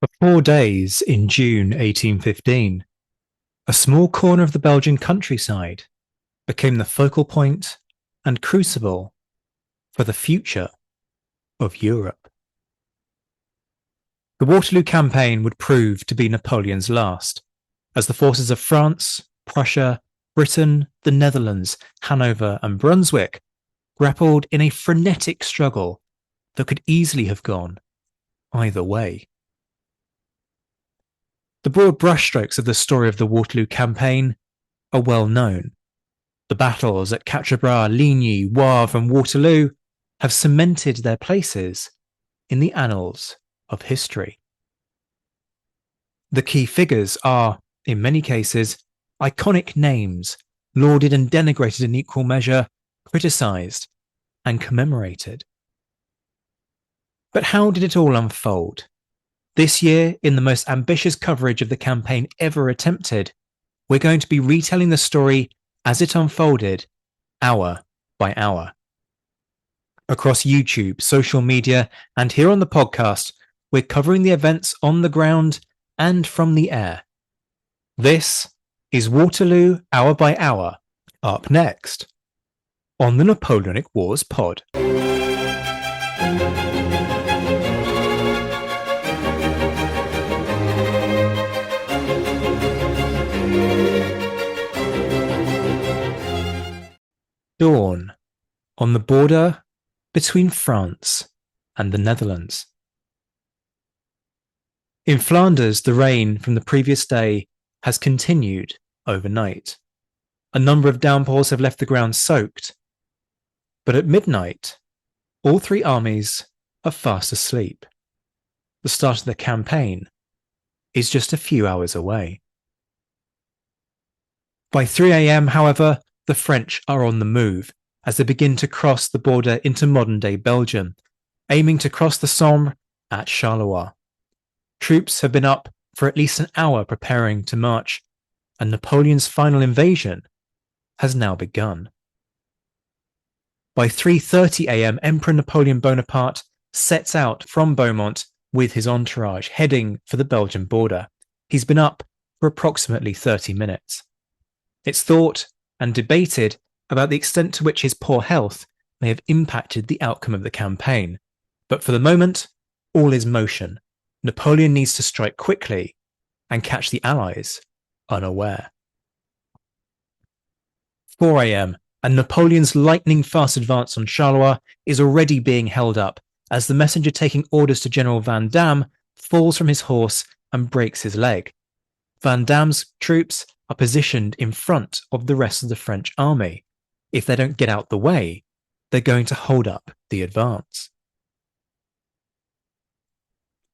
For 4 days in June 1815, a small corner of the Belgian countryside became the focal point and crucible for the future of Europe. The Waterloo campaign would prove to be Napoleon's last, as the forces of France, Prussia, Britain, the Netherlands, Hanover, and Brunswick grappled in a frenetic struggle that could easily have gone either way. The broad brushstrokes of the story of the Waterloo campaign are well known. The battles at Quatre Bras, Ligny, Wavre, and Waterloo have cemented their places in the annals of history. The key figures are, in many cases, iconic names, lauded and denigrated in equal measure, criticised and commemorated. But how did it all unfold? This year, in the most ambitious coverage of the campaign ever attempted, we're going to be retelling the story as it unfolded, hour by hour. Across YouTube, social media, and here on the podcast, we're covering the events on the ground and from the air. This is Waterloo Hour by Hour, up next on the Napoleonic Wars pod. Dawn on the border between France and the Netherlands. In Flanders, the rain from the previous day has continued overnight. A number of downpours have left the ground soaked. But at midnight, all three armies are fast asleep. The start of the campaign is just a few hours away. By 3 a.m., however, the French are on the move as they begin to cross the border into modern-day Belgium, aiming to cross the Somme at Charleroi. Troops have been up for at least an hour preparing to march, and Napoleon's final invasion has now begun. By 3:30 a.m., Emperor Napoleon Bonaparte sets out from Beaumont with his entourage, heading for the Belgian border. He's been up for approximately 30 minutes. It's thought and debated about the extent to which his poor health may have impacted the outcome of the campaign. But for the moment, all is motion. Napoleon needs to strike quickly and catch the Allies unaware. 4 a.m. and Napoleon's lightning-fast advance on Charleroi is already being held up as the messenger taking orders to General Vandamme falls from his horse and breaks his leg. Vandamme's troops are positioned in front of the rest of the French army. If they don't get out the way, they're going to hold up the advance.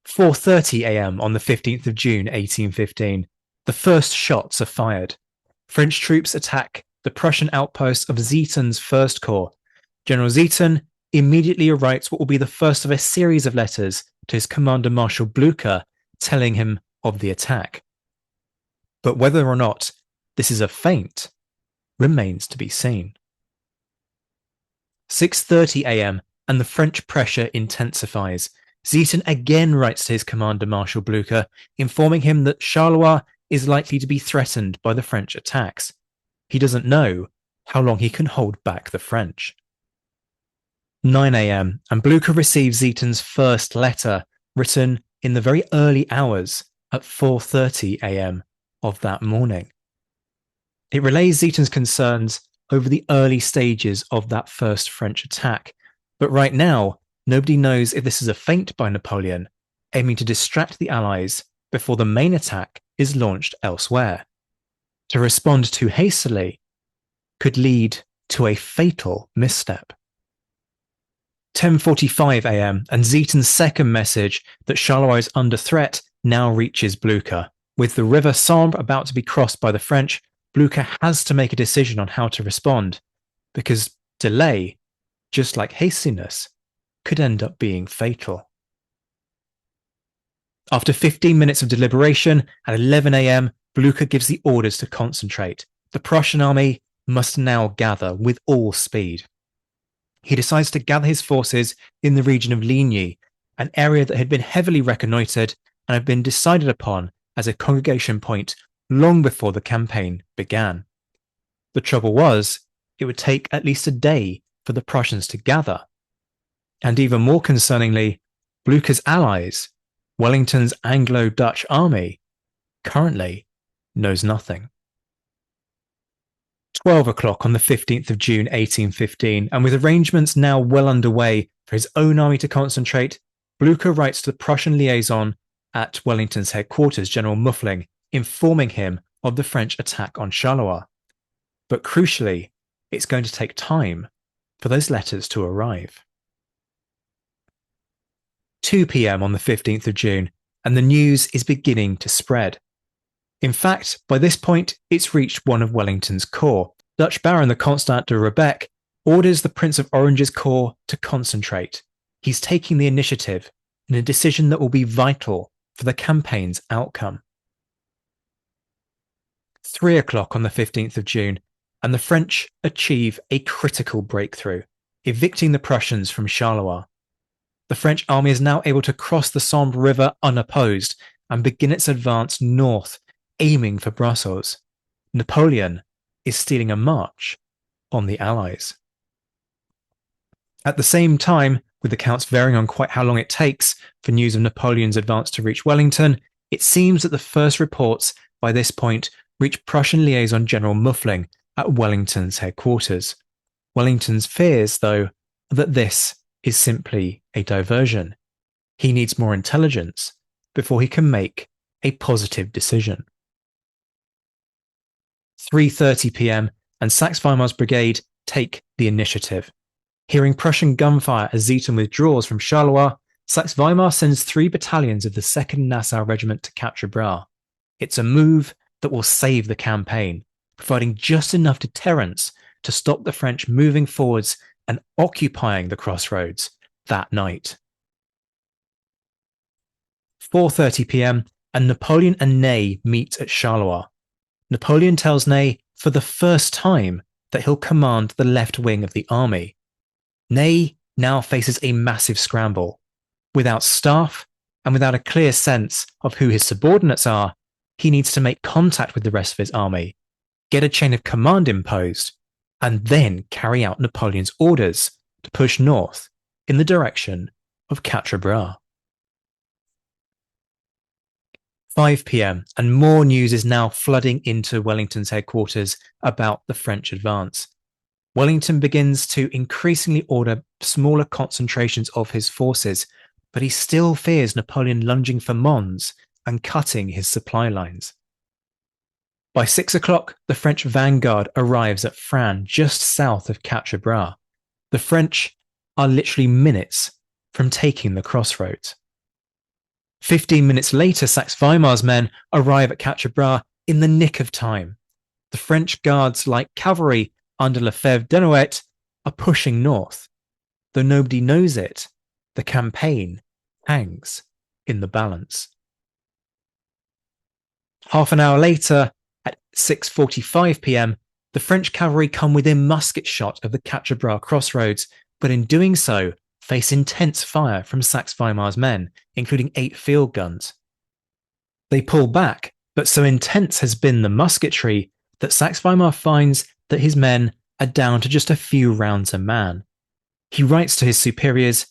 4:30 a.m. on the 15th of June 1815, the first shots are fired. French troops attack the Prussian outpost of Zieten's First Corps. General Zieten immediately writes what will be the first of a series of letters to his commander Marshal Blücher, telling him of the attack. But whether or not this is a feint remains to be seen. 6:30 a.m. and the French pressure intensifies. Zieten again writes to his commander Marshal Blücher, informing him that Charleroi is likely to be threatened by the French attacks. He doesn't know how long he can hold back the French. 9 a.m. and Blücher receives Zieten's first letter, written in the very early hours at 4:30 a.m. of that morning. It relays Zieten's concerns over the early stages of that first French attack, but right now, nobody knows if this is a feint by Napoleon, aiming to distract the Allies before the main attack is launched elsewhere. To respond too hastily could lead to a fatal misstep. 10:45 a.m. and Zieten's second message that Charleroi is under threat now reaches Blücher. With the river Somme about to be crossed by the French, Blücher has to make a decision on how to respond, because delay, just like hastiness, could end up being fatal. After 15 minutes of deliberation, at 11 a.m., Blücher gives the orders to concentrate. The Prussian army must now gather with all speed. He decides to gather his forces in the region of Ligny, an area that had been heavily reconnoitred and had been decided upon as a congregation point long before the campaign began. The trouble was, it would take at least a day for the Prussians to gather. And even more concerningly, Blücher's allies, Wellington's Anglo-Dutch army, currently knows nothing. 12 o'clock on the 15th of June 1815, and with arrangements now well underway for his own army to concentrate, Blücher writes to the Prussian liaison at Wellington's headquarters, General Muffling, informing him of the French attack on Charleroi. But crucially, it's going to take time for those letters to arrive. 2 p.m. on the 15th of June, and the news is beginning to spread. In fact, by this point, it's reached one of Wellington's corps. Dutch Baron the Constant de Rebecque orders the Prince of Orange's corps to concentrate. He's taking the initiative in a decision that will be vital for the campaign's outcome. 3 o'clock on the 15th of June, and the French achieve a critical breakthrough, evicting the Prussians from Charleroi. The French army is now able to cross the Sambre River unopposed and begin its advance north, aiming for Brussels. Napoleon is stealing a march on the Allies. At the same time, with accounts varying on quite how long it takes for news of Napoleon's advance to reach Wellington, it seems that the first reports by this point reach Prussian liaison General Muffling at Wellington's headquarters. Wellington's fears, though, that this is simply a diversion. He needs more intelligence before he can make a positive decision. 3:30 p.m. and Saxe-Weimar's brigade take the initiative. Hearing Prussian gunfire as Zieten withdraws from Charleroi, Saxe-Weimar sends 3 battalions of the 2nd Nassau Regiment to Quatre Bras. It's a move that will save the campaign, providing just enough deterrence to stop the French moving forwards and occupying the crossroads that night. 4:30 p.m. and Napoleon and Ney meet at Charleroi. Napoleon tells Ney for the first time that he'll command the left wing of the army. Ney now faces a massive scramble. Without staff and without a clear sense of who his subordinates are, he needs to make contact with the rest of his army, get a chain of command imposed, and then carry out Napoleon's orders to push north in the direction of Quatre Bras. 5 p.m. and more news is now flooding into Wellington's headquarters about the French advance. Wellington begins to increasingly order smaller concentrations of his forces, but he still fears Napoleon lunging for Mons and cutting his supply lines. By 6 o'clock, the French vanguard arrives at Frasnes, just south of Quatre Bras. The French are literally minutes from taking the crossroads. 15 minutes later, Saxe-Weimar's men arrive at Quatre Bras in the nick of time. The French guards, like cavalry under Lefebvre-Desnouettes, are pushing north. Though nobody knows it, the campaign hangs in the balance. Half an hour later, at 6:45 p.m, the French cavalry come within musket shot of the Quatre Bras crossroads, but in doing so, face intense fire from Saxe-Weimar's men, including 8 field guns. They pull back, but so intense has been the musketry that Saxe-Weimar finds that his men are down to just a few rounds a man. He writes to his superiors,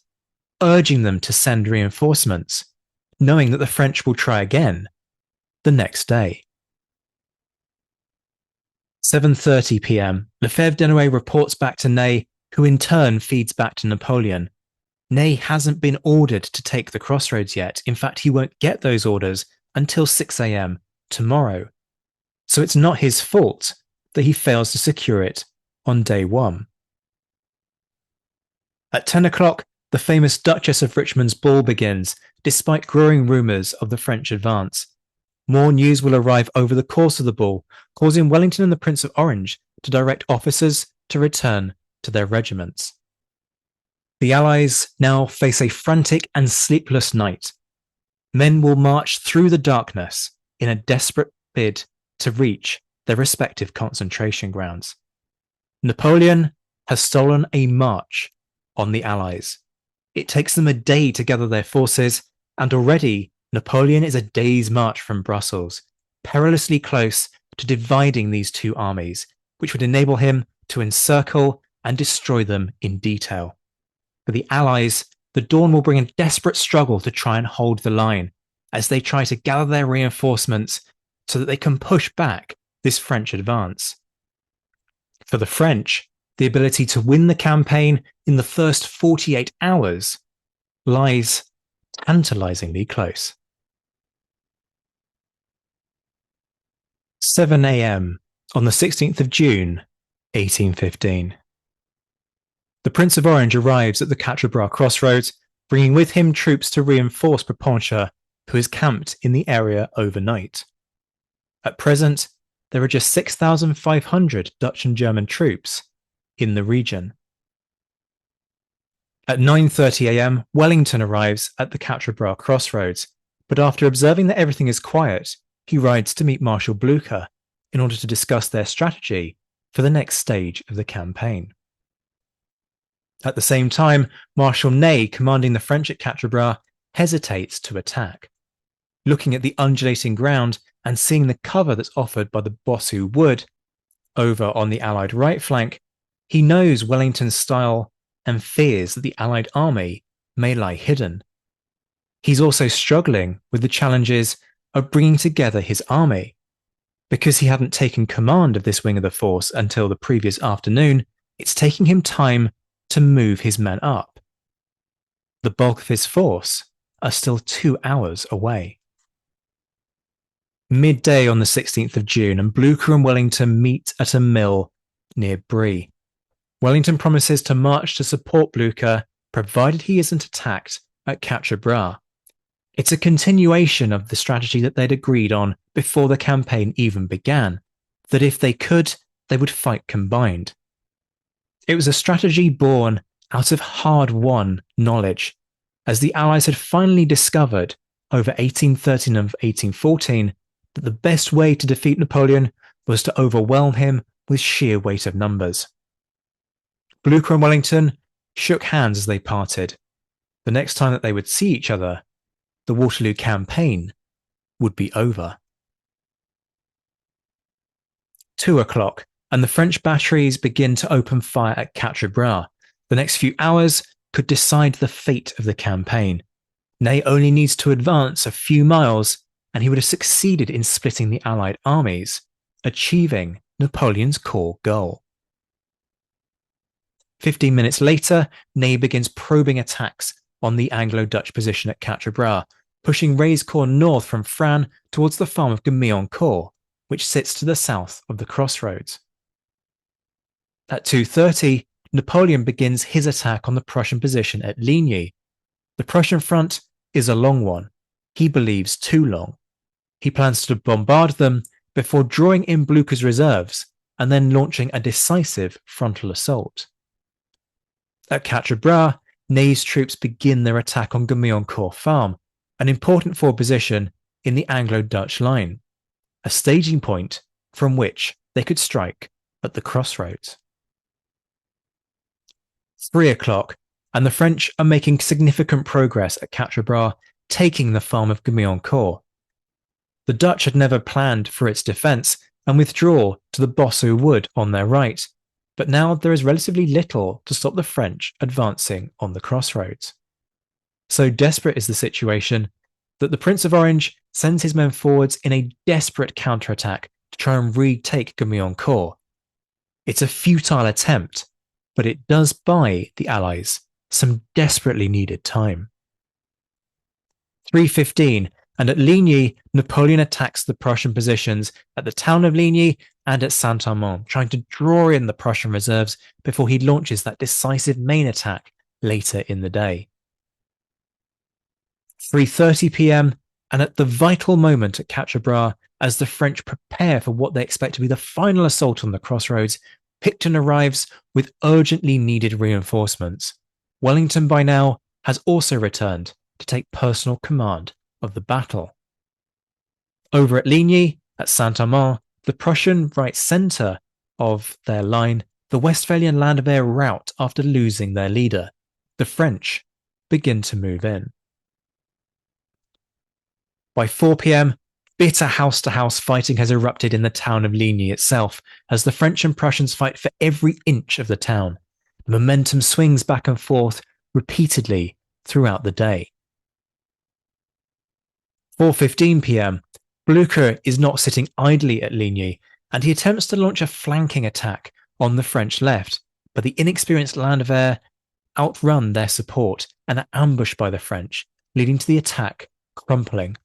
urging them to send reinforcements, knowing that the French will try again the next day. 7:30 p.m, Lefebvre-Desnouettes reports back to Ney, who in turn feeds back to Napoleon. Ney hasn't been ordered to take the crossroads yet. In fact, he won't get those orders until 6 a.m. tomorrow. So it's not his fault that he fails to secure it on day 1. At 10 o'clock, the famous Duchess of Richmond's ball begins, despite growing rumours of the French advance. More news will arrive over the course of the ball, causing Wellington and the Prince of Orange to direct officers to return to their regiments. The Allies now face a frantic and sleepless night. Men will march through the darkness in a desperate bid to reach their respective concentration grounds. Napoleon has stolen a march on the Allies. It takes them a day to gather their forces, and already Napoleon is a day's march from Brussels, perilously close to dividing these two armies, which would enable him to encircle and destroy them in detail. For the Allies, the dawn will bring a desperate struggle to try and hold the line as they try to gather their reinforcements so that they can push back this French advance. For the French, the ability to win the campaign in the first 48 hours lies tantalizingly close. 7 a.m. on the 16th of June, 1815. The Prince of Orange arrives at the Quatre Bras crossroads, bringing with him troops to reinforce Blücher, who is camped in the area overnight. At present, there are just 6,500 Dutch and German troops in the region. At 9:30 a.m, Wellington arrives at the Quatre Bras crossroads, but after observing that everything is quiet, he rides to meet Marshal Blücher in order to discuss their strategy for the next stage of the campaign. At the same time, Marshal Ney, commanding the French at Quatre Bras, hesitates to attack. Looking at the undulating ground and seeing the cover that's offered by the Bossu wood over on the Allied right flank, he knows Wellington's style and fears that the Allied army may lie hidden. He's also struggling with the challenges of bringing together his army. Because he hadn't taken command of this wing of the force until the previous afternoon, it's taking him time to move his men up. The bulk of his force are still 2 hours away. Midday on the 16th of June, and Blücher and Wellington meet at a mill near Brie. Wellington promises to march to support Blücher, provided he isn't attacked at Quatre Bras. It's a continuation of the strategy that they'd agreed on before the campaign even began, that if they could, they would fight combined. It was a strategy born out of hard-won knowledge, as the Allies had finally discovered over 1813 and 1814 that the best way to defeat Napoleon was to overwhelm him with sheer weight of numbers. Blücher and Wellington shook hands as they parted. The next time that they would see each other, the Waterloo campaign would be over. 2 o'clock, and the French batteries begin to open fire at Quatre Bras. The next few hours could decide the fate of the campaign. Ney only needs to advance a few miles, and he would have succeeded in splitting the Allied armies, achieving Napoleon's core goal. 15 minutes later, Ney begins probing attacks on the Anglo-Dutch position at Quatre Bras, pushing Rey's corps north from Frasnes towards the farm of Guillaume, which sits to the south of the crossroads. At 2:30, Napoleon begins his attack on the Prussian position at Ligny. The Prussian front is a long one. He believes too long. He plans to bombard them before drawing in Blücher's reserves and then launching a decisive frontal assault. At Quatre Bras, Ney's troops begin their attack on Guillaume farm, an important forward position in the Anglo-Dutch line, a staging point from which they could strike at the crossroads. 3 o'clock, and the French are making significant progress at Quatre Bras, taking the farm of Guillaume. The Dutch had never planned for its defence and withdraw to the Bossu wood on their right, but now there is relatively little to stop the French advancing on the crossroads. So desperate is the situation that the Prince of Orange sends his men forwards in a desperate counterattack to try and retake Guillaume. It's a futile attempt, but it does buy the Allies some desperately needed time. 3:15, and at Ligny, Napoleon attacks the Prussian positions at the town of Ligny and at Saint-Amand, trying to draw in the Prussian reserves before he launches that decisive main attack later in the day. 3:30 p.m, and at the vital moment at Quatre Bras, as the French prepare for what they expect to be the final assault on the crossroads, Picton arrives with urgently needed reinforcements. Wellington by now has also returned to take personal command of the battle. Over at Ligny, at Saint-Amand, the Prussian right centre of their line, the Westphalian land their rout after losing their leader. The French begin to move in. By 4 p.m., bitter house-to-house fighting has erupted in the town of Ligny itself, as the French and Prussians fight for every inch of the town. The momentum swings back and forth repeatedly throughout the day. 4:15 p.m., Blücher is not sitting idly at Ligny, and he attempts to launch a flanking attack on the French left, but the inexperienced Landwehr outrun their support and are ambushed by the French, leading to the attack crumpling.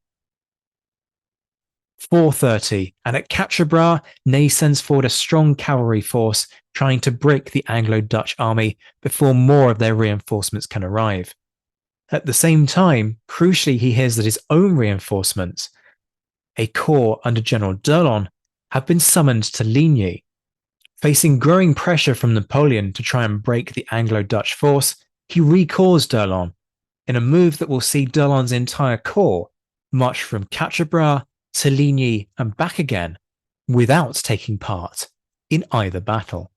4:30, and at Quatre Bras, Ney sends forward a strong cavalry force trying to break the Anglo-Dutch army before more of their reinforcements can arrive. At the same time, crucially, he hears that his own reinforcements, a corps under General d'Erlon, have been summoned to Ligny. Facing growing pressure from Napoleon to try and break the Anglo-Dutch force, he recalls d'Erlon in a move that will see d'Erlon's entire corps march from Quatre Bras to Ligny and back again without taking part in either battle.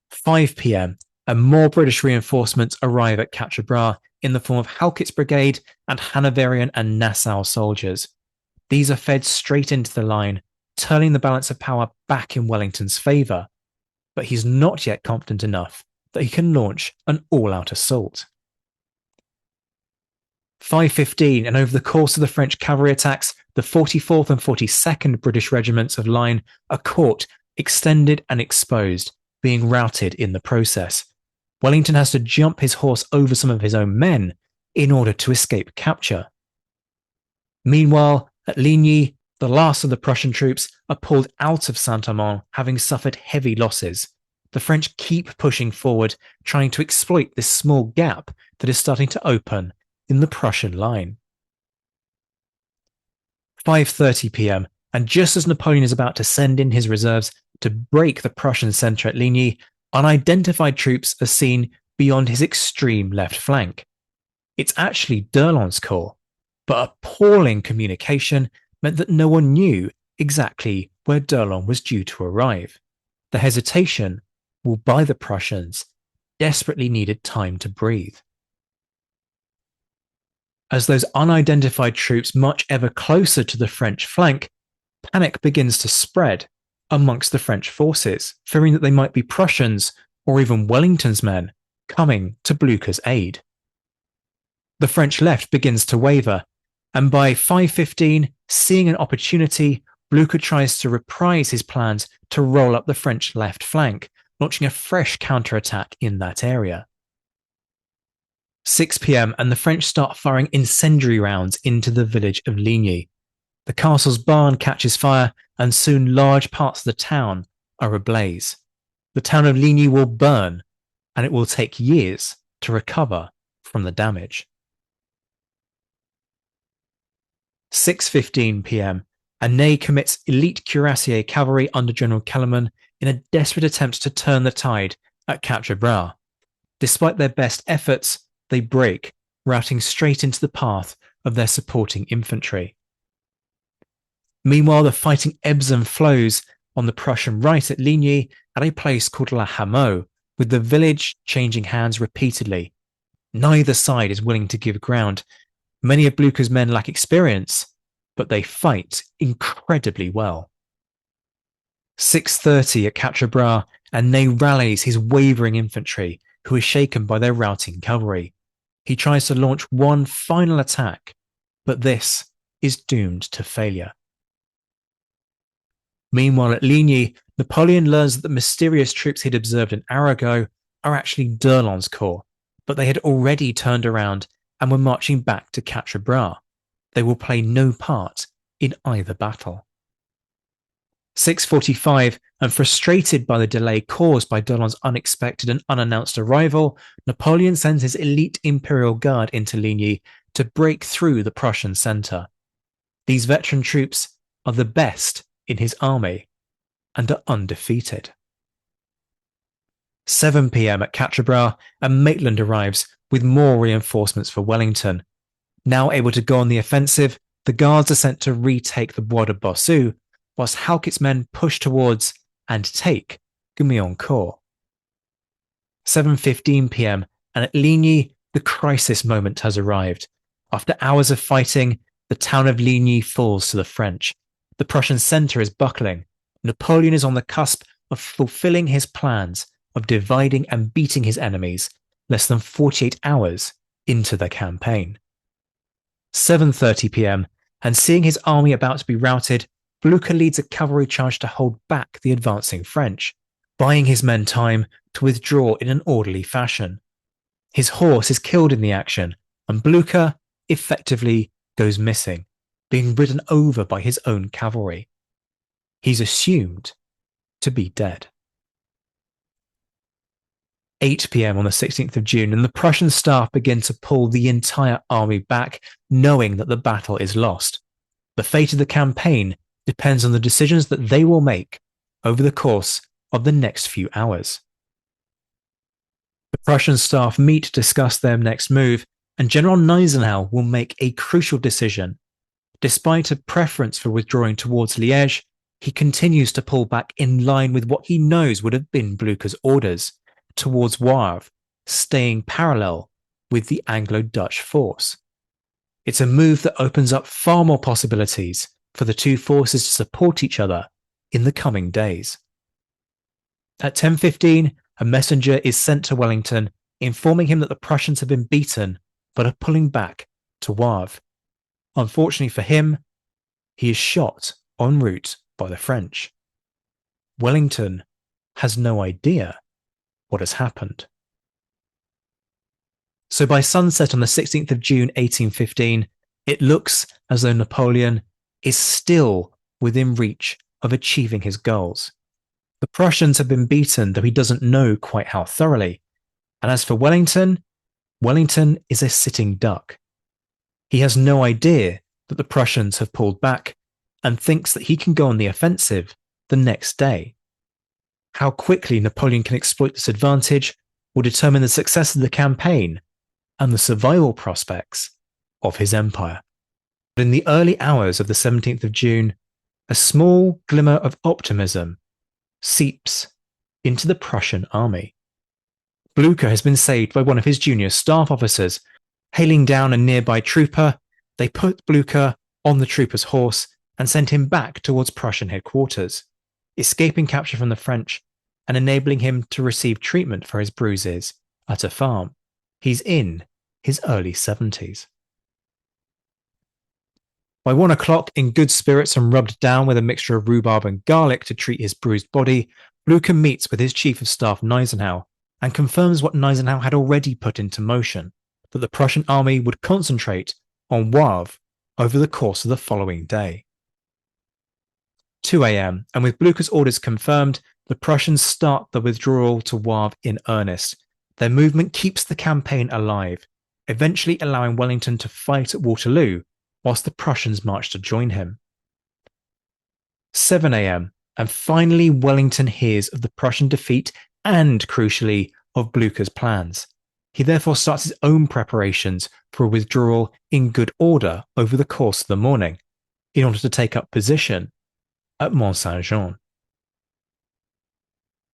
5 p.m. and more British reinforcements arrive at Quatre Bras in the form of Halkett's brigade and Hanoverian and Nassau soldiers. These are fed straight into the line, turning the balance of power back in Wellington's favour, but he's not yet confident enough that he can launch an all-out assault. 5:15, and over the course of the French cavalry attacks, the 44th and 42nd British regiments of line are caught, extended and exposed, being routed in the process. Wellington has to jump his horse over some of his own men in order to escape capture. Meanwhile, at Ligny, the last of the Prussian troops are pulled out of Saint-Amand, having suffered heavy losses. The French keep pushing forward, trying to exploit this small gap that is starting to open in the Prussian line. 5:30 p.m, and just as Napoleon is about to send in his reserves to break the Prussian centre at Ligny, unidentified troops are seen beyond his extreme left flank. It's actually d'Erlon's corps, but appalling communication meant that no one knew exactly where d'Erlon was due to arrive. The hesitation will buy the Prussians desperately needed time to breathe. As those unidentified troops march ever closer to the French flank, panic begins to spread amongst the French forces, fearing that they might be Prussians or even Wellington's men coming to Blücher's aid. The French left begins to waver, and by 5:15, seeing an opportunity, Blücher tries to reprise his plans to roll up the French left flank, launching a fresh counterattack in that area. 6 p.m, and the French start firing incendiary rounds into the village of Ligny. The castle's barn catches fire, and soon large parts of the town are ablaze. The town of Ligny will burn, and it will take years to recover from the damage. 6:15 p.m, and Ney commits elite cuirassier cavalry under General Kellerman in a desperate attempt to turn the tide at Quatre Bras. Despite their best efforts, they break, routing straight into the path of their supporting infantry. Meanwhile, the fighting ebbs and flows on the Prussian right at Ligny at a place called La Hameau, with the village changing hands repeatedly. Neither side is willing to give ground. Many of Blücher's men lack experience, but they fight incredibly well. 6:30 at Quatre Bras, and Ney rallies his wavering infantry, who is shaken by their routing cavalry. He tries to launch one final attack, but this is doomed to failure. Meanwhile at Ligny, Napoleon learns that the mysterious troops he'd observed an hour ago are actually d'Erlon's corps, but they had already turned around and were marching back to Quatre Bras. They will play no part in either battle. 6:45, and frustrated by the delay caused by d'Erlon's unexpected and unannounced arrival, Napoleon sends his elite Imperial Guard into Ligny to break through the Prussian centre. These veteran troops are the best in his army and are undefeated. 7 p.m. at Quatre Bras, and Maitland arrives with more reinforcements for Wellington. Now able to go on the offensive, the Guards are sent to retake the Bois de Bossu, whilst Halkett's men push towards and take Guillaucourt. 7:15 p.m, and at Ligny, the crisis moment has arrived. After hours of fighting, The town of Ligny falls to the French. The Prussian centre is buckling. Napoleon is on the cusp of fulfilling his plans of dividing and beating his enemies less than 48 hours into the campaign. 7:30 p.m., and seeing his army about to be routed, Blücher leads a cavalry charge to hold back the advancing French, buying his men time to withdraw in an orderly fashion. His horse is killed in the action, and Blücher effectively goes missing, being ridden over by his own cavalry. He's assumed to be dead. 8 p.m. on the 16th of June, and the Prussian staff begin to pull the entire army back, knowing that the battle is lost. The fate of the campaign depends on the decisions that they will make over the course of the next few hours. The Prussian staff meet to discuss their next move, and General Gneisenau will make a crucial decision. Despite a preference for withdrawing towards Liège, he continues to pull back in line with what he knows would have been Blücher's orders, towards Wavre, staying parallel with the Anglo-Dutch force. It's a move that opens up far more possibilities for the two forces to support each other in the coming days. At 10:15, a messenger is sent to Wellington, informing him that the Prussians have been beaten but are pulling back to Wavre. Unfortunately for him, he is shot en route by the French. Wellington has no idea what has happened. So by sunset on the 16th of June 1815, it looks as though Napoleon is still within reach of achieving his goals. The Prussians have been beaten, though he doesn't know quite how thoroughly. And as for Wellington, Wellington is a sitting duck. He has no idea that the Prussians have pulled back and thinks that he can go on the offensive the next day. How quickly Napoleon can exploit this advantage will determine the success of the campaign and the survival prospects of his empire. But in the early hours of the 17th of June, a small glimmer of optimism seeps into the Prussian army. Blücher has been saved by one of his junior staff officers. Hailing down a nearby trooper, they put Blücher on the trooper's horse and sent him back towards Prussian headquarters, escaping capture from the French and enabling him to receive treatment for his bruises at a farm. He's in his early 70s. By 1 o'clock, in good spirits and rubbed down with a mixture of rhubarb and garlic to treat his bruised body, Blücher meets with his chief of staff Gneisenau and confirms what Gneisenau had already put into motion, that the Prussian army would concentrate on Wavre over the course of the following day. 2 a.m., and with Blücher's orders confirmed, the Prussians start the withdrawal to Wavre in earnest. Their movement keeps the campaign alive, eventually allowing Wellington to fight at Waterloo, whilst the Prussians march to join him. 7 a.m., and finally Wellington hears of the Prussian defeat and, crucially, of Blücher's plans. He therefore starts his own preparations for a withdrawal in good order over the course of the morning, in order to take up position at Mont Saint-Jean.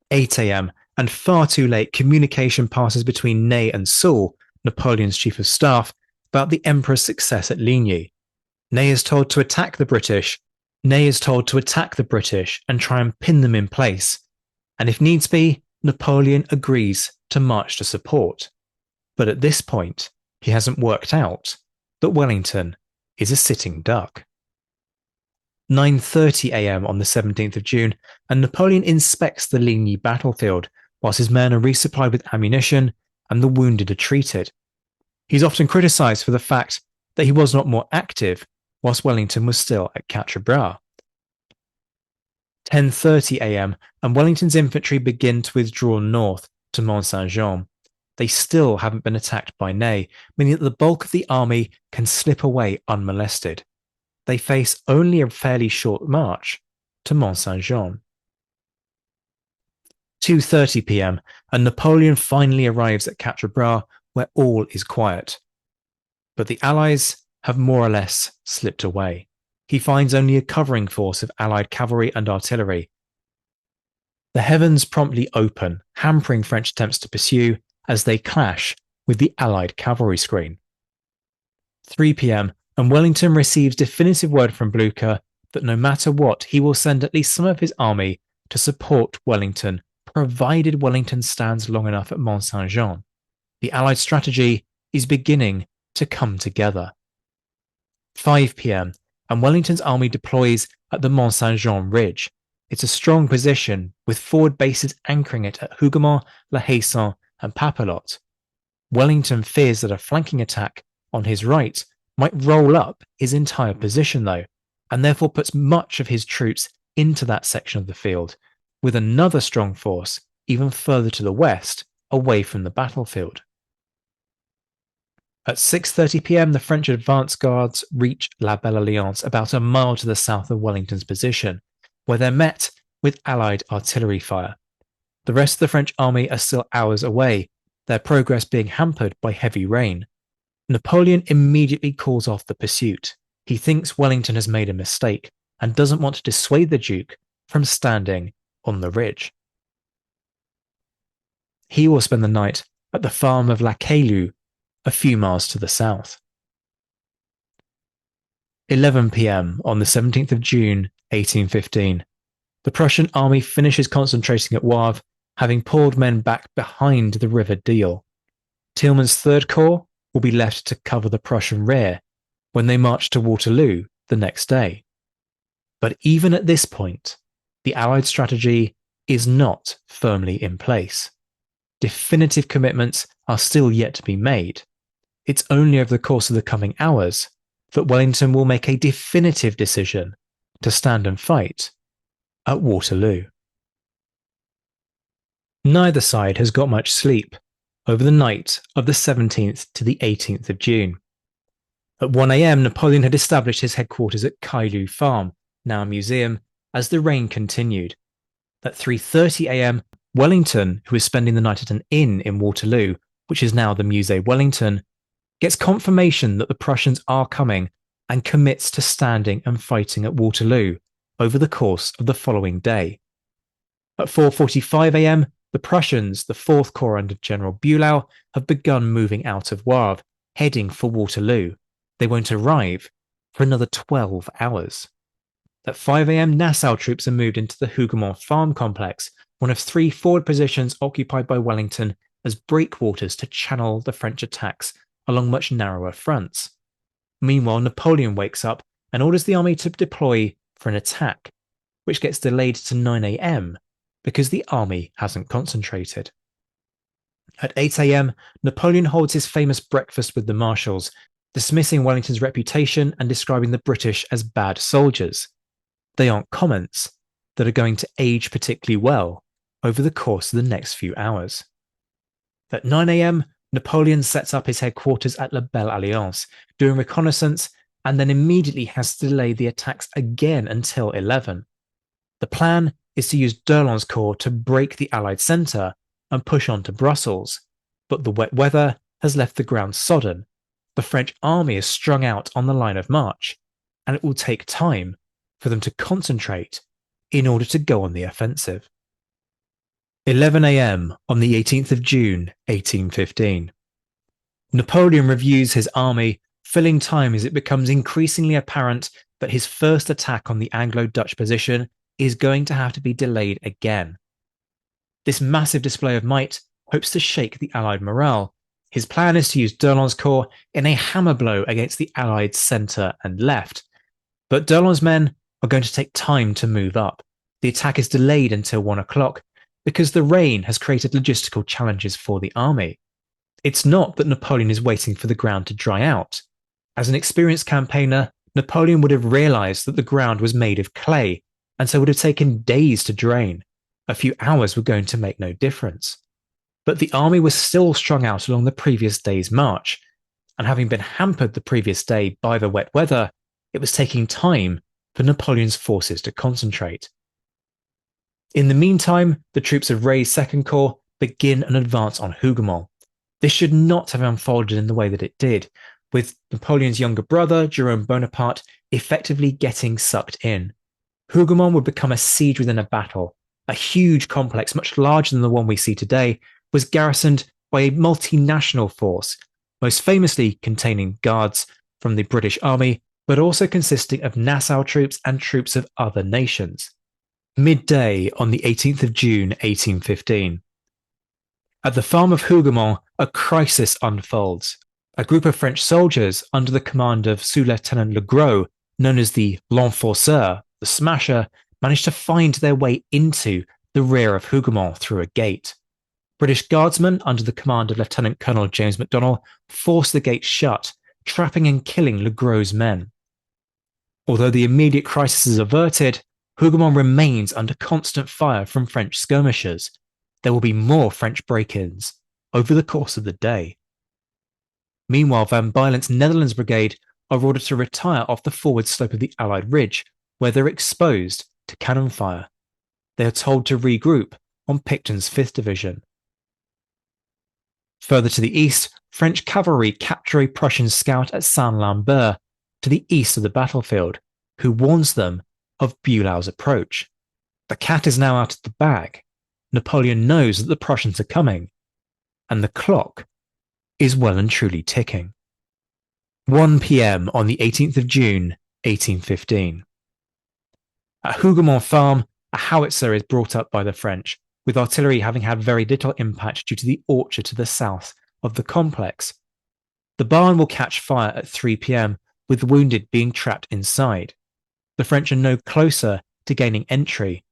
8 a.m., and far too late, communication passes between Ney and Soult, Napoleon's chief of staff, about the Emperor's success at Ligny. Ney is told to attack the British and try and pin them in place, and if needs be, Napoleon agrees to march to support. But at this point, he hasn't worked out that Wellington is a sitting duck. 9:30 a.m. on the 17th of June, and Napoleon inspects the Ligny battlefield, whilst his men are resupplied with ammunition and the wounded are treated. He's often criticised for the fact that he was not more active whilst Wellington was still at Quatre Bras. 10:30 a.m. and Wellington's infantry begin to withdraw north to Mont Saint-Jean. They still haven't been attacked by Ney, meaning that the bulk of the army can slip away unmolested. They face only a fairly short march to Mont Saint-Jean. 2:30 p.m. and Napoleon finally arrives at Quatre Bras, where all is quiet. But the Allies have more or less slipped away. He finds only a covering force of Allied cavalry and artillery. The heavens promptly open, hampering French attempts to pursue as they clash with the Allied cavalry screen. 3 p.m. and Wellington receives definitive word from Blücher that no matter what, he will send at least some of his army to support Wellington, provided Wellington stands long enough at Mont Saint-Jean. The Allied strategy is beginning to come together. 5 p.m. and Wellington's army deploys at the Mont Saint-Jean ridge. It's a strong position with forward bases anchoring it at Hougoumont, La Haye-Saint and Papelotte. Wellington fears that a flanking attack on his right might roll up his entire position though, and therefore puts much of his troops into that section of the field, with another strong force even further to the west, away from the battlefield. At 6:30 p.m, the French advance guards reach La Belle Alliance about a mile to the south of Wellington's position, where they're met with Allied artillery fire. The rest of the French army are still hours away, their progress being hampered by heavy rain. Napoleon immediately calls off the pursuit. He thinks Wellington has made a mistake and doesn't want to dissuade the Duke from standing on the ridge. He will spend the night at the farm of La Caillou, a few miles to the south. 11 p.m. on the 17th of June, 1815. The Prussian army finishes concentrating at Wavre, having pulled men back behind the River Diehl. Thielmann's Third Corps will be left to cover the Prussian rear when they march to Waterloo the next day. But even at this point, the Allied strategy is not firmly in place. Definitive commitments are still yet to be made. It's only over the course of the coming hours that Wellington will make a definitive decision to stand and fight at Waterloo. Neither side has got much sleep over the night of the 17th to the 18th of June. At 1 a.m, Napoleon had established his headquarters at Caillou Farm, now a museum, as the rain continued. At 3:30 a.m, Wellington, who is spending the night at an inn in Waterloo, which is now the Musée Wellington, gets confirmation that the Prussians are coming and commits to standing and fighting at Waterloo over the course of the following day. At 4:45 a.m, the Prussians, the Fourth Corps under General Bülow, have begun moving out of Wavre, heading for Waterloo. They won't arrive for another 12 hours. At 5 a.m, Nassau troops are moved into the Hougoumont farm complex, one of 3 forward positions occupied by Wellington as breakwaters to channel the French attacks along much narrower fronts. Meanwhile, Napoleon wakes up and orders the army to deploy for an attack, which gets delayed to 9 a.m. because the army hasn't concentrated. At 8 a.m, Napoleon holds his famous breakfast with the marshals, dismissing Wellington's reputation and describing the British as bad soldiers. They aren't comments that are going to age particularly well over the course of the next few hours. At 9 a.m, Napoleon sets up his headquarters at La Belle Alliance, doing reconnaissance, and then immediately has to delay the attacks again until 11. The plan is to use d'Erlon's corps to break the Allied centre and push on to Brussels, but the wet weather has left the ground sodden. The French army is strung out on the line of march, and it will take time for them to concentrate in order to go on the offensive. 11 a.m. on the 18th of June, 1815. Napoleon reviews his army, filling time as it becomes increasingly apparent that his first attack on the Anglo-Dutch position is going to have to be delayed again. This massive display of might hopes to shake the Allied morale. His plan is to use d'Erlon's corps in a hammer blow against the Allied centre and left. But d'Erlon's men are going to take time to move up. The attack is delayed until 1 o'clock because the rain has created logistical challenges for the army. It's not that Napoleon is waiting for the ground to dry out. As an experienced campaigner, Napoleon would have realised that the ground was made of clay, and so would have taken days to drain. A few hours were going to make no difference. But the army was still strung out along the previous day's march, and having been hampered the previous day by the wet weather, it was taking time for Napoleon's forces to concentrate. In the meantime, the troops of Rey's Second Corps begin an advance on Hougoumont. This should not have unfolded in the way that it did, with Napoleon's younger brother, Jerome Bonaparte, effectively getting sucked in. Hougoumont would become a siege within a battle. A huge complex, much larger than the one we see today, was garrisoned by a multinational force, most famously containing guards from the British Army, but also consisting of Nassau troops and troops of other nations. Midday on the 18th of June 1815. At the farm of Hougoumont, a crisis unfolds. A group of French soldiers under the command of Sous-Lieutenant Legros, known as the L'Enforceur, the Smasher, managed to find their way into the rear of Hougoumont through a gate. British guardsmen under the command of Lieutenant Colonel James MacDonald forced the gate shut, trapping and killing Legros' men. Although the immediate crisis is averted, Hougoumont remains under constant fire from French skirmishers. There will be more French break-ins over the course of the day. Meanwhile, Van Bylen's Netherlands Brigade are ordered to retire off the forward slope of the Allied ridge, where they're exposed to cannon fire. They are told to regroup on Picton's 5th Division. Further to the east, French cavalry capture a Prussian scout at Saint-Lambert, to the east of the battlefield, who warns them of Bulow's approach. The cat is now out of the bag. Napoleon knows that the Prussians are coming, and the clock is well and truly ticking. 1 p.m. on the 18th of June, 1815. At Hougoumont Farm, a howitzer is brought up by the French, with artillery having had very little impact due to the orchard to the south of the complex. The barn will catch fire at 3 p.m, with wounded being trapped inside. The French are no closer to gaining entry.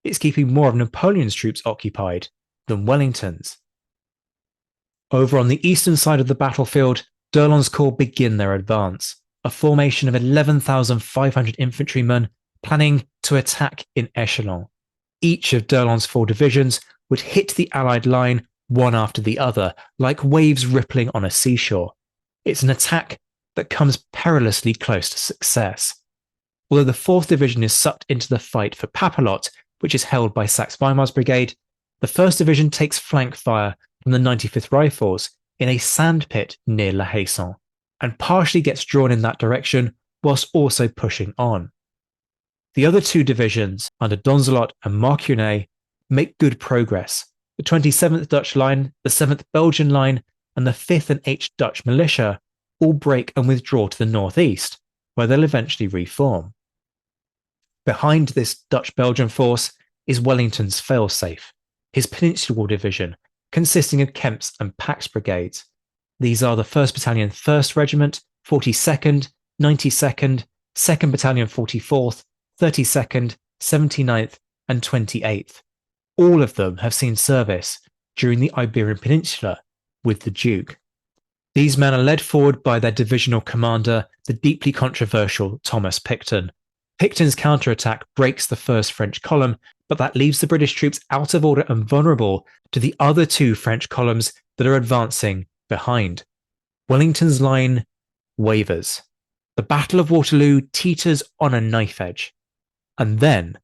It's keeping more of Napoleon's troops occupied than Wellington's. Over on the eastern side of the battlefield, d'Erlon's corps begin their advance, a formation of 11,500 infantrymen planning to attack in echelon. Each of d'Erlon's 4 divisions would hit the Allied line one after the other, like waves rippling on a seashore. It's an attack that comes perilously close to success. Although the 4th Division is sucked into the fight for Papelotte, which is held by Saxe-Weimar's brigade, the 1st Division takes flank fire from the 95th Rifles in a sandpit near La Haison, and partially gets drawn in that direction whilst also pushing on. The other 2 divisions, under Donzelot and Marshal Ney, make good progress. The 27th Dutch Line, the 7th Belgian Line, and the 5th and 8th Dutch Militia all break and withdraw to the northeast, where they'll eventually reform. Behind this Dutch-Belgian force is Wellington's failsafe, his Peninsular Division, consisting of Kemp's and Pack's brigades. These are the 1st Battalion 1st Regiment, 42nd, 92nd, 2nd Battalion 44th, 32nd, 79th, and 28th. All of them have seen service during the Iberian Peninsula with the Duke. These men are led forward by their divisional commander, the deeply controversial Thomas Picton. Picton's counterattack breaks the 1st French column, but that leaves the British troops out of order and vulnerable to the other 2 French columns that are advancing behind. Wellington's line wavers. The Battle of Waterloo teeters on a knife edge. And then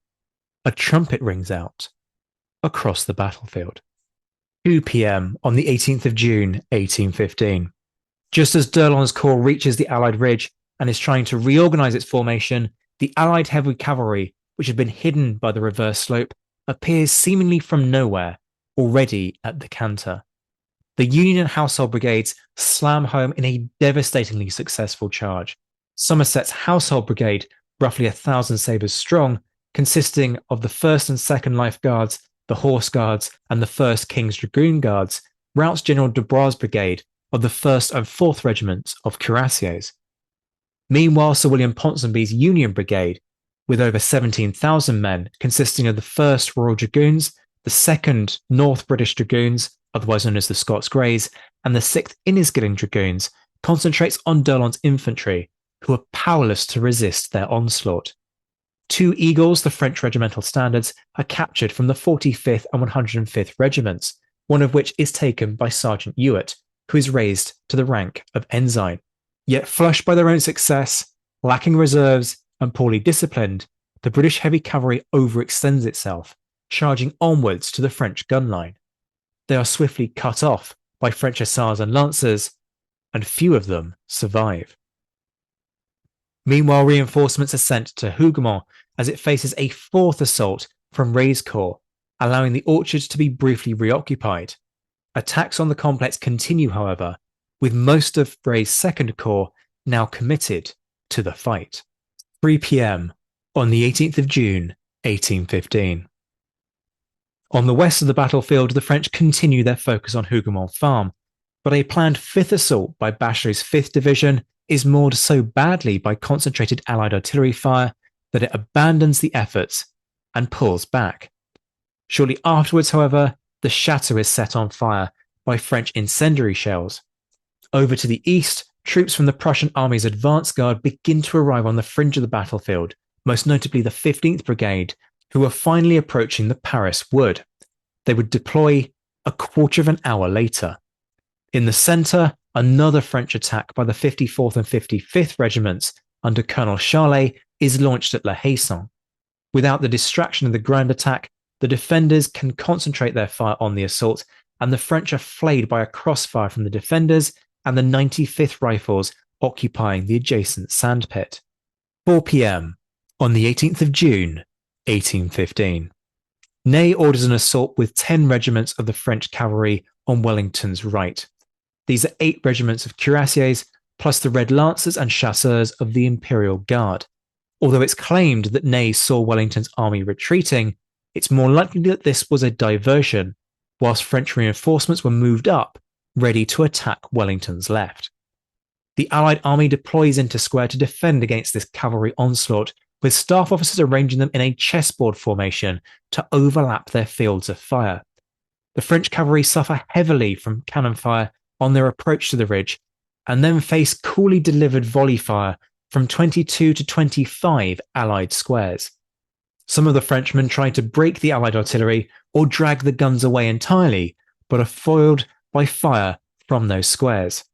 a trumpet rings out across the battlefield. 2 p.m. on the 18th of June, 1815. Just as d'Erlon's corps reaches the Allied ridge and is trying to reorganize its formation, the Allied heavy cavalry, which had been hidden by the reverse slope, appears seemingly from nowhere, already at the canter. The Union and Household brigades slam home in a devastatingly successful charge. Somerset's Household Brigade, roughly 1,000 sabres strong, consisting of the 1st and 2nd Life Guards, the Horse Guards, and the 1st King's Dragoon Guards, routs General Dubras' brigade of the 1st and 4th Regiments of Cuirassiers. Meanwhile, Sir William Ponsonby's Union Brigade, with over 17,000 men, consisting of the 1st Royal Dragoons, the 2nd North British Dragoons, otherwise known as the Scots Greys, and the 6th Inniskilling Dragoons, concentrates on d'Erlon's infantry, who are powerless to resist their onslaught. 2 Eagles, the French regimental standards, are captured from the 45th and 105th Regiments, one of which is taken by Sergeant Ewart, who is raised to the rank of ensign. Yet flushed by their own success, lacking reserves, and poorly disciplined, the British heavy cavalry overextends itself, charging onwards to the French gun line. They are swiftly cut off by French hussars and lancers, and few of them survive. Meanwhile, reinforcements are sent to Hougoumont as it faces a 4th assault from Ray's corps, allowing the orchards to be briefly reoccupied. Attacks on the complex continue, however, with most of Ray's 2nd Corps now committed to the fight. 3 p.m. on the 18th of June, 1815. On the west of the battlefield, the French continue their focus on Hougoumont Farm, but a planned fifth assault by Bachelet's 5th Division is moored so badly by concentrated Allied artillery fire that it abandons the efforts and pulls back. Shortly afterwards, however, the chateau is set on fire by French incendiary shells. Over to the east, troops from the Prussian army's advance guard begin to arrive on the fringe of the battlefield, most notably the 15th Brigade, who were finally approaching the Paris wood. They would deploy a quarter of an hour later. In the centre, another French attack by the 54th and 55th Regiments under Colonel Charlet is launched at La Haye-Saint. Without the distraction of the grand attack, the defenders can concentrate their fire on the assault, and the French are flayed by a crossfire from the defenders and the 95th Rifles occupying the adjacent sandpit. 4 p.m. on the 18th of June, 1815. Ney orders an assault with 10 regiments of the French cavalry on Wellington's right. These are 8 regiments of cuirassiers, plus the Red Lancers and Chasseurs of the Imperial Guard. Although it's claimed that Ney saw Wellington's army retreating, it's more likely that this was a diversion, whilst French reinforcements were moved up, ready to attack Wellington's left. The Allied army deploys into square to defend against this cavalry onslaught, with staff officers arranging them in a chessboard formation to overlap their fields of fire. The French cavalry suffer heavily from cannon fire on their approach to the ridge, and then face coolly delivered volley fire from 22 to 25 Allied squares. Some of the Frenchmen try to break the Allied artillery or drag the guns away entirely, but are foiled by fire from those squares.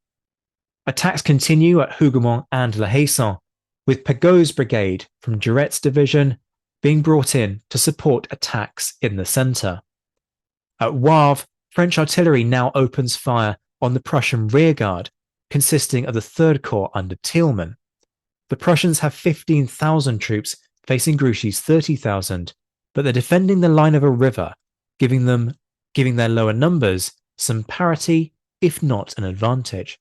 Attacks continue at Hougoumont and La Haye-Saint, with Pegot's brigade from Duret's division being brought in to support attacks in the centre. At Wavre, French artillery now opens fire on the Prussian rearguard, consisting of the 3rd Corps under Thielmann. The Prussians have 15,000 troops facing Grouchy's 30,000, but they're defending the line of a river, giving their lower numbers some parity, if not an advantage.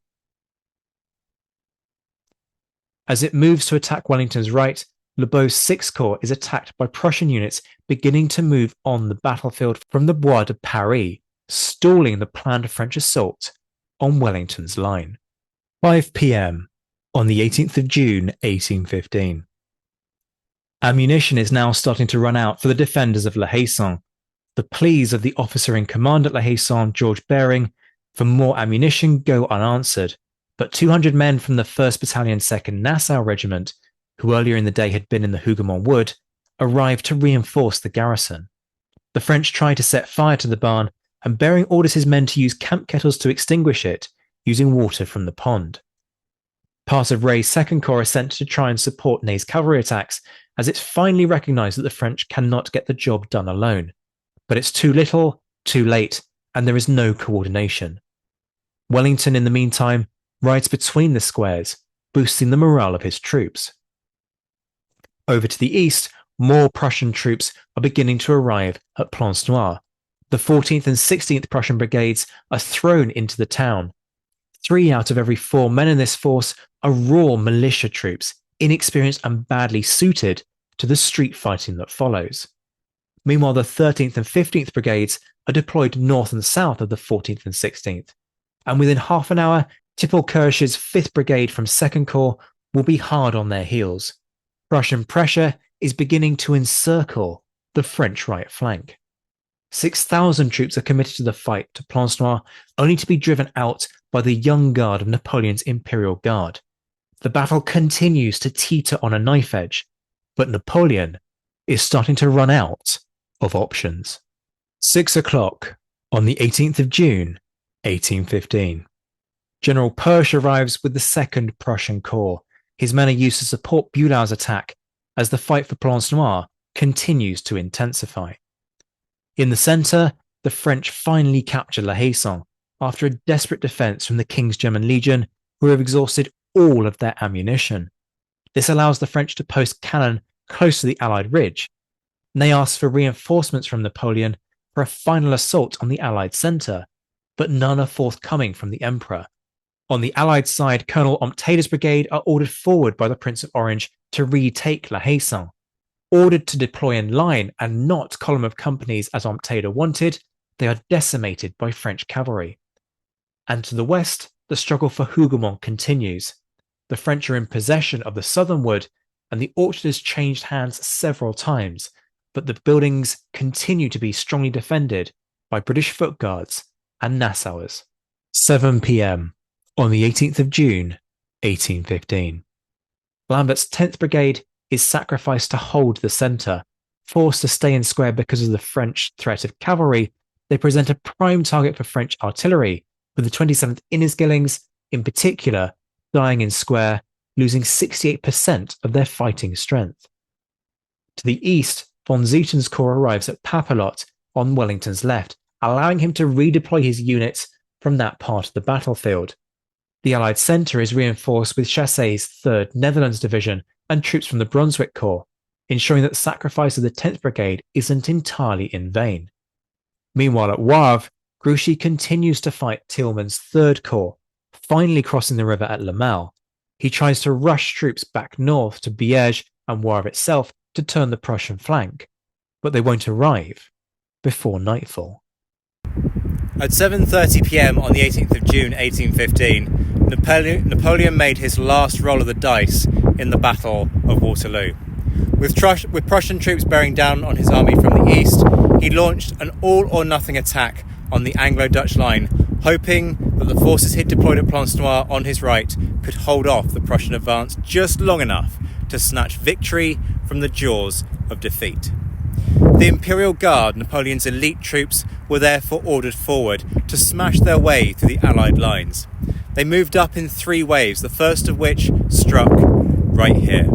As it moves to attack Wellington's right, Lebeau's 6th Corps is attacked by Prussian units beginning to move on the battlefield from the Bois de Paris, stalling the planned French assault on Wellington's line. 5 p.m. on the 18th of June, 1815. Ammunition is now starting to run out for the defenders of La Haye-Saint. The pleas of the officer in command at La Haye-Saint, George Bering, for more ammunition go unanswered, but 200 men from the 1st Battalion 2nd Nassau Regiment, who earlier in the day had been in the Hougoumont Wood, arrive to reinforce the garrison. The French try to set fire to the barn, and Bering orders his men to use camp kettles to extinguish it, using water from the pond. Part of Rey's 2nd Corps is sent to try and support Ney's cavalry attacks, as it's finally recognised that the French cannot get the job done alone. But it's too little, too late, and there is no coordination. Wellington, in the meantime, rides between the squares, boosting the morale of his troops. Over to the east, more Prussian troops are beginning to arrive at Plancenoit. The 14th and 16th Prussian brigades are thrown into the town. 3 out of every 4 men in this force are raw militia troops, inexperienced and badly suited to the street fighting that follows. Meanwhile, the 13th and 15th brigades are deployed north and south of the 14th and 16th, and within half an hour, Tippelkirch's 5th Brigade from 2nd Corps will be hard on their heels. Prussian pressure is beginning to encircle the French right flank. 6,000 troops are committed to the fight to Plancenoit, only to be driven out by the young guard of Napoleon's Imperial Guard. The battle continues to teeter on a knife edge, but Napoleon is starting to run out of options. 6 o'clock on the 18th of June, 1815. General Perche arrives with the 2nd Prussian Corps. His men are used to support Bulow's attack as the fight for Plancenoit continues to intensify. In the centre, the French finally capture La Haye-Saint after a desperate defence from the King's German Legion, who have exhausted all of their ammunition. This allows the French to post cannon close to the Allied ridge. Ney asks for reinforcements from Napoleon for a final assault on the Allied centre, but none are forthcoming from the Emperor. On the Allied side, Colonel Ompteder's brigade are ordered forward by the Prince of Orange to retake La Haye-Saint. Ordered to deploy in line and not column of companies as Ompteder wanted, they are decimated by French cavalry. And to the west, the struggle for Hougoumont continues. The French are in possession of the southern wood, and the orchard has changed hands several times, but the buildings continue to be strongly defended by British foot guards and Nassauers. 7 p.m. on the 18th of June, 1815. Lambert's 10th Brigade is sacrificed to hold the centre. Forced to stay in square because of the French threat of cavalry, they present a prime target for French artillery, with the 27th Innisgillings, in particular, dying in square, losing 68% of their fighting strength. To the east, von Zuyten's corps arrives at Papelotte on Wellington's left, allowing him to redeploy his units from that part of the battlefield. The Allied centre is reinforced with Chassey's 3rd Netherlands Division and troops from the Brunswick Corps, ensuring that the sacrifice of the 10th Brigade isn't entirely in vain. Meanwhile at Wavre, Grouchy continues to fight Thielmann's 3rd Corps, finally crossing the river at Le Mal. He tries to rush troops back north to Biège and Wavre itself to turn the Prussian flank, but they won't arrive before nightfall. At 7:30 p.m. on the 18th of June 1815, Napoleon made his last roll of the dice in the Battle of Waterloo. With Prussian troops bearing down on his army from the east, he launched an all-or-nothing attack on the Anglo-Dutch line, hoping that the forces he'd deployed at Plancenoit on his right could hold off the Prussian advance just long enough to snatch victory from the jaws of defeat. The Imperial Guard, Napoleon's elite troops, were therefore ordered forward to smash their way through the Allied lines. They moved up in 3 waves, the first of which struck right here.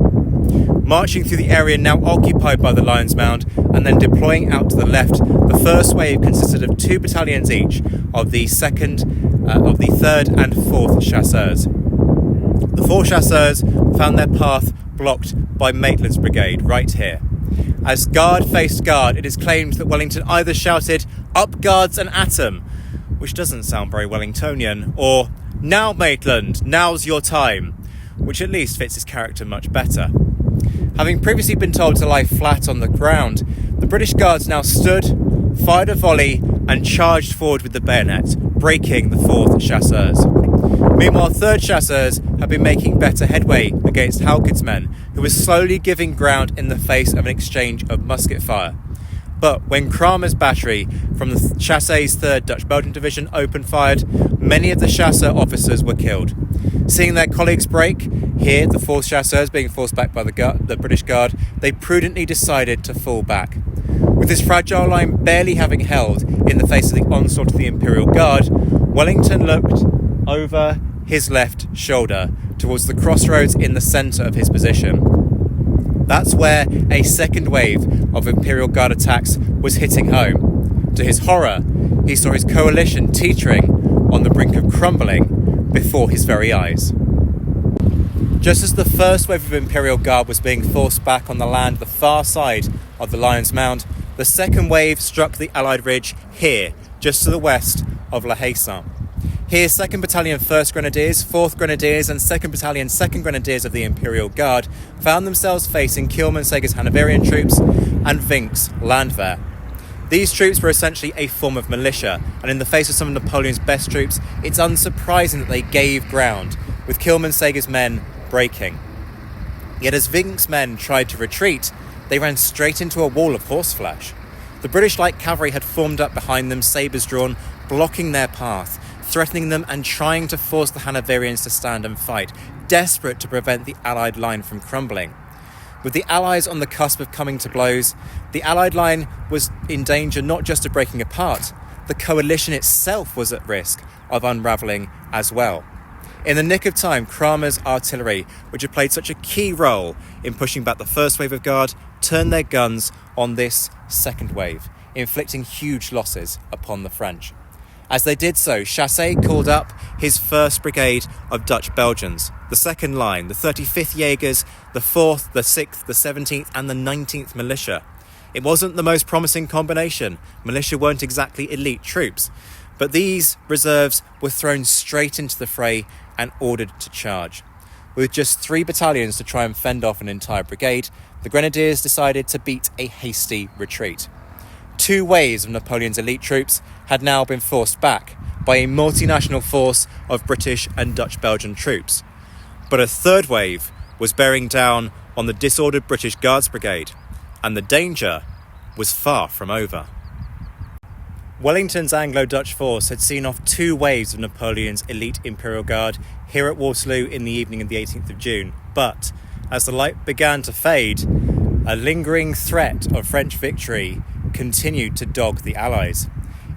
Marching through the area now occupied by the Lion's Mound and then deploying out to the left, the first wave consisted of 2 battalions each of the 3rd and 4th Chasseurs. The 4 Chasseurs found their path blocked by Maitland's brigade right here. As guard faced guard, it is claimed that Wellington either shouted, "Up guards and at 'em," which doesn't sound very Wellingtonian, or "Now Maitland, now's your time," which at least fits his character much better. Having previously been told to lie flat on the ground, the British Guards now stood, fired a volley, and charged forward with the bayonet, breaking the 4th Chasseurs. Meanwhile, 3rd Chasseurs had been making better headway against Halkett's men, who were slowly giving ground in the face of an exchange of musket fire. But when Kramer's battery from the Chassey's 3rd Dutch Belgian Division opened fired, many of the Chasseur officers were killed. Seeing their colleagues break, here the 4th Chasseurs being forced back by the British Guard, they prudently decided to fall back. With this fragile line barely having held in the face of the onslaught of the Imperial Guard, Wellington looked over his left shoulder towards the crossroads in the centre of his position. That's where a second wave of Imperial Guard attacks was hitting home. To his horror, he saw his coalition teetering on the brink of crumbling before his very eyes. Just as the first wave of Imperial Guard was being forced back on the land the far side of the Lion's Mound, the second wave struck the Allied ridge here, just to the west of La Haye-Saint. Here, 2nd Battalion 1st Grenadiers, 4th Grenadiers and 2nd Battalion 2nd Grenadiers of the Imperial Guard found themselves facing Kielmansegger's Hanoverian troops and Wincke's Landwehr. These troops were essentially a form of militia, and in the face of some of Napoleon's best troops, it's unsurprising that they gave ground, with Kielmansegger's men breaking. Yet as Wincke's men tried to retreat, they ran straight into a wall of horseflesh. The British light cavalry had formed up behind them, sabres drawn, blocking their path, threatening them and trying to force the Hanoverians to stand and fight, desperate to prevent the Allied line from crumbling. With the Allies on the cusp of coming to blows, the Allied line was in danger not just of breaking apart, the coalition itself was at risk of unravelling as well. In the nick of time, Kramer's artillery, which had played such a key role in pushing back the first wave of guard, turned their guns on this second wave, inflicting huge losses upon the French. As they did so, Chassey called up his 1st Brigade of Dutch Belgians, the 2nd Line, the 35th Jaegers, the 4th, the 6th, the 17th and the 19th Militia. It wasn't the most promising combination. Militia weren't exactly elite troops, But these reserves were thrown straight into the fray and ordered to charge. With just 3 battalions to try and fend off an entire brigade, the Grenadiers decided to beat a hasty retreat. 2 waves of Napoleon's elite troops had now been forced back by a multinational force of British and Dutch Belgian troops. But a 3rd wave was bearing down on the disordered British Guards Brigade, and the danger was far from over. Wellington's Anglo-Dutch force had seen off 2 waves of Napoleon's elite Imperial Guard here at Waterloo in the evening of the 18th of June, but as the light began to fade, a lingering threat of French victory continued to dog the Allies.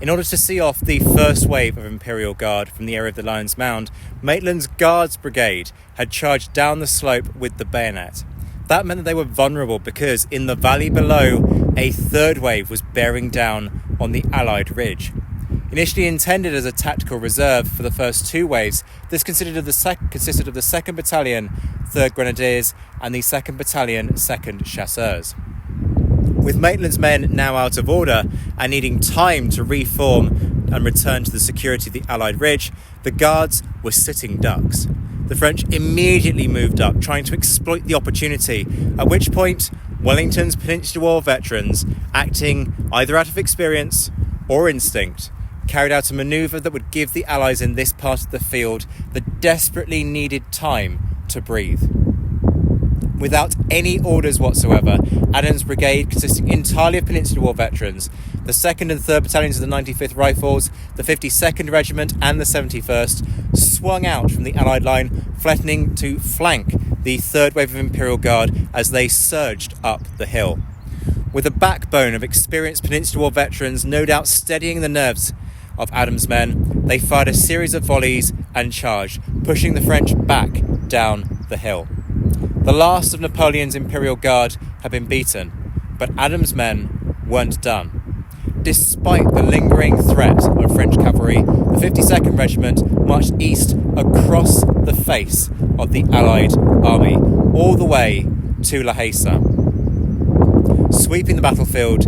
In order to see off the first wave of Imperial Guard from the area of the Lion's Mound, Maitland's Guards Brigade had charged down the slope with the bayonet. That meant that they were vulnerable because in the valley below, a 3rd wave was bearing down on the Allied ridge. Initially intended as a tactical reserve for the first 2 waves, this consisted of the 2nd Battalion, 3rd Grenadiers, and the 2nd Battalion, 2nd Chasseurs. With Maitland's men now out of order and needing time to reform and return to the security of the Allied ridge, the Guards were sitting ducks. The French immediately moved up, trying to exploit the opportunity, at which point Wellington's Peninsula War veterans, acting either out of experience or instinct, carried out a manoeuvre that would give the Allies in this part of the field the desperately needed time to breathe. Without any orders whatsoever, Adams' brigade, consisting entirely of Peninsula War veterans, the 2nd and 3rd Battalions of the 95th Rifles, the 52nd Regiment and the 71st, swung out from the Allied line, threatening to flank the 3rd wave of Imperial Guard as they surged up the hill. With a backbone of experienced Peninsula War veterans no doubt steadying the nerves of Adams' men, they fired a series of volleys and charged, pushing the French back down the hill. The last of Napoleon's Imperial Guard had been beaten, but Adams' men weren't done. Despite the lingering threat of French cavalry, the 52nd Regiment marched east across the face of the Allied army, all the way to La Hesa, sweeping the battlefield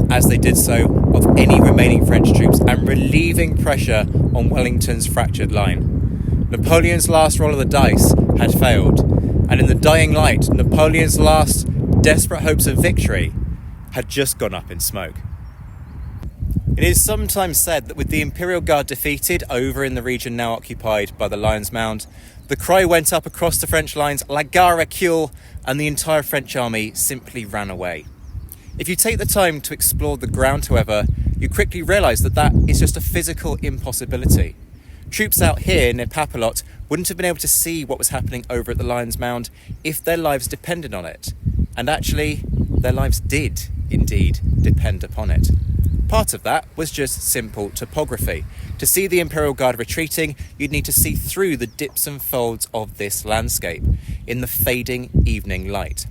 as they did so of any remaining French troops and relieving pressure on Wellington's fractured line. Napoleon's last roll of the dice had failed, and in the dying light, Napoleon's last desperate hopes of victory had just gone up in smoke. It is sometimes said that with the Imperial Guard defeated over in the region now occupied by the Lion's Mound, the cry went up across the French lines, "La gare recule," and the entire French army simply ran away. If you take the time to explore the ground, however, you quickly realise that that is just a physical impossibility. Troops out here near Papelotte wouldn't have been able to see what was happening over at the Lion's Mound if their lives depended on it. And actually, their lives did indeed depend upon it. Part of that was just simple topography. To see the Imperial Guard retreating, you'd need to see through the dips and folds of this landscape in the fading evening light.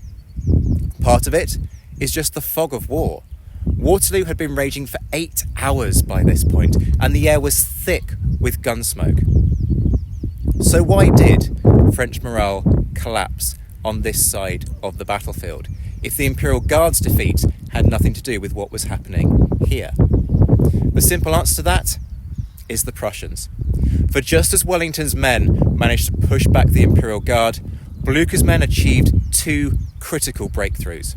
Part of it is just the fog of war. Waterloo had been raging for 8 hours by this point, and the air was thick with gunsmoke. So why did French morale collapse on this side of the battlefield, if the Imperial Guard's defeat had nothing to do with what was happening here? The simple answer to that is the Prussians. For just as Wellington's men managed to push back the Imperial Guard, Blücher's men achieved 2 critical breakthroughs.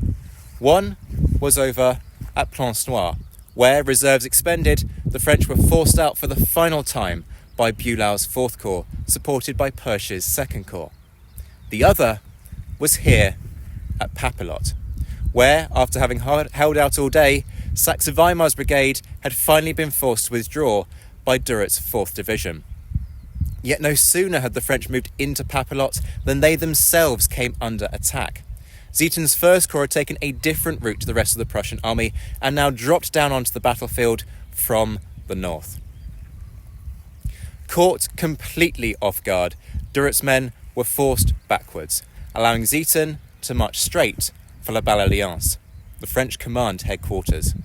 One was over at Plancenoit, where, reserves expended, the French were forced out for the final time by Bulow's 4th Corps, supported by Persh's 2nd Corps. The other was here at Papelotte, where, after having held out all day, Saxe-Weimar's brigade had finally been forced to withdraw by Durott's 4th Division. Yet no sooner had the French moved into Papelotte than they themselves came under attack. Zieten's 1st Corps had taken a different route to the rest of the Prussian army and now dropped down onto the battlefield from the north. Caught completely off guard, Durott's men were forced backwards, allowing Zieten to march straight for La Belle Alliance, the French command headquarters.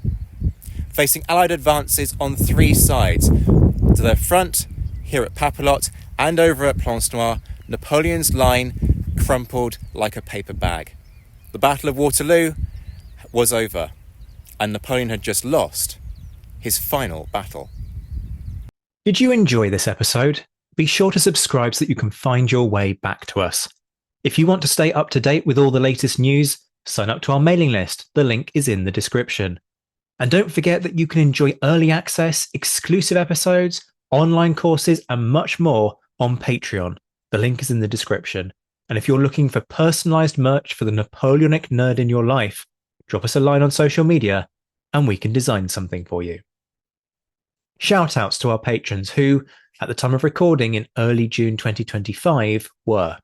Facing Allied advances on 3 sides, to their front, here at Papelotte, and over at Plancenoit, Napoleon's line crumpled like a paper bag. The Battle of Waterloo was over, and Napoleon had just lost his final battle. Did you enjoy this episode? Be sure to subscribe so that you can find your way back to us. If you want to stay up to date with all the latest news, sign up to our mailing list. The link is in the description. And don't forget that you can enjoy early access, exclusive episodes, online courses, and much more on Patreon. The link is in the description. And if you're looking for personalized merch for the Napoleonic nerd in your life, drop us a line on social media and we can design something for you. Shout outs to our patrons who, at the time of recording in early June 2025, were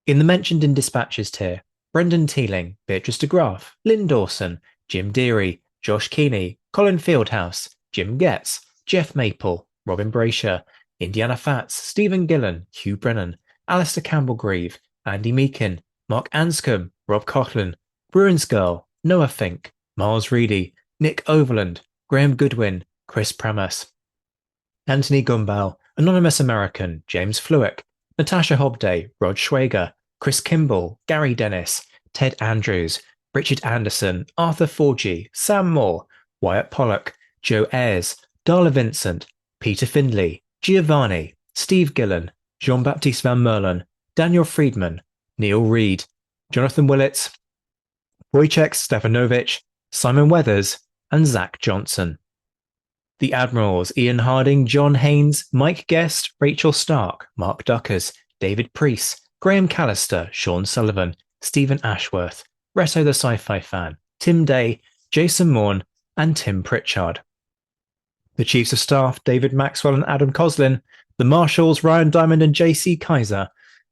in the mentioned in dispatches tier: Brendan Teeling, Beatrice de Graaf, Lynn Dawson, Jim Deary, Josh Keeney, Colin Fieldhouse, Jim Getz, Jeff Maple, Robin Brasher, Indiana Fats, Stephen Gillen, Hugh Brennan, Alistair Campbell-Grieve, Andy Meakin, Mark Anscombe, Rob Coughlin, Bruins Girl, Noah Fink, Miles Reedy, Nick Overland, Graham Goodwin, Chris Pramas, Anthony Gumbel, Anonymous American, James Fluick, Natasha Hobday, Rod Schwager, Chris Kimball, Gary Dennis, Ted Andrews, Richard Anderson, Arthur Forgy, Sam Moore, Wyatt Pollock, Joe Ayres, Darla Vincent, Peter Findlay, Giovanni, Steve Gillen, Jean-Baptiste Van Merlen, Daniel Friedman, Neil Reed, Jonathan Willits, Wojciech Stefanovic, Simon Weathers, and Zach Johnson. The Admirals: Ian Harding, John Haynes, Mike Guest, Rachel Stark, Mark Duckers, David Priest, Graham Callister, Sean Sullivan, Stephen Ashworth, Reto the Sci-Fi Fan, Tim Day, Jason Morn, and Tim Pritchard. The Chiefs of Staff: David Maxwell and Adam Coslin, the Marshals: Ryan Diamond and JC Kaiser,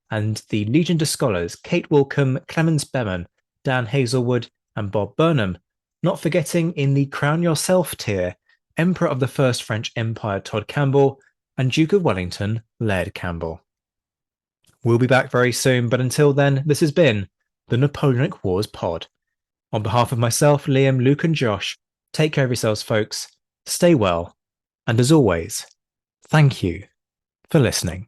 and the Legion de Scholars: Kate Wilcombe, Clemens Beman, Dan Hazelwood, and Bob Burnham. Not forgetting in the Crown Yourself tier, Emperor of the First French Empire Todd Campbell, and Duke of Wellington Laird Campbell. We'll be back very soon, but until then, this has been the Napoleonic Wars Pod. On behalf of myself, Liam, Luke, and Josh, take care of yourselves, folks, stay well, and as always, thank you for listening.